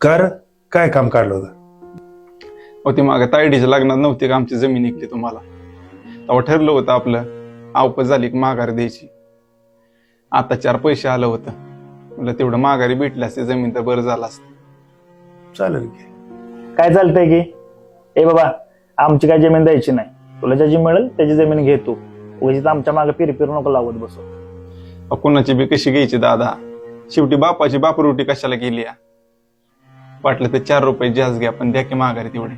कर काय काम काढलं होतं? ती मागे तायडीच्या लग्नात नव्हती का आमची जमीन निघली तुम्हाला, तेव्हा ठरलं होतं आपलं अवपत झाली की माघार द्यायची. आता 4 पैसे आलं होतं, म्हणलं तेवढं माघारी भेटली असते जमीन तर बरं झालं असतं. चालेल की. काय चालतंय की ए बाबा, आमची काय जमीन द्यायची नाही, तुला ज्याची मिळेल त्याची जमीन घे तू. उगाच आमच्या मागे फिर नको लावत बसू. कुणाची बी कशी घ्यायची दादा, शेवटी बापाची बापरोटी कशाला केली या. वाटलं तर 4 रुपये जास्त घ्या पण द्या की माघारी तेवढे.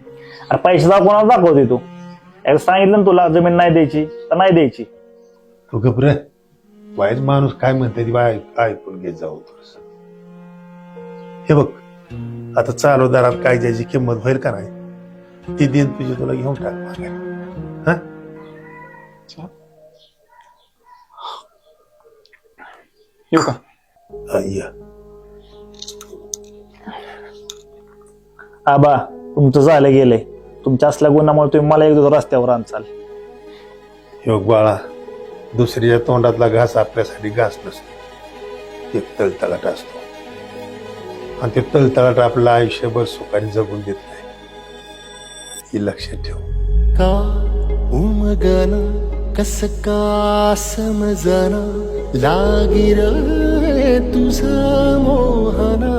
अरे पैसे कोणाला दाखवते तू? एकदा सांगितलं ना तुला जमीन नाही द्यायची तर नाही द्यायची. तू घबरे, वाईट माणूस काय म्हणते ती ऐकून घेत जाऊ थोडस. हे बघ, आता चालूदारात काय ज्याची किंमत होईल का नाही ती दिन तुझी तुला घेऊन टाक मागे. हा येऊ का? या. आबा, तुमचं झालं गेलंय. तुमच्या असल्या गुणामुळे तुम्ही मला एक दिवस रस्त्यावर आणचाल. हे बघ बाळा, दुसऱ्या तोंडातला घास आपल्यासाठी घास नसतो, एक तळतळाट असतो. आणि ते तळतळाट आपलं आयुष्यभर सुखाने जगून देत नाही, हे लक्षात ठेव. का उमगना कस का समजना लागिर तुझा मोहना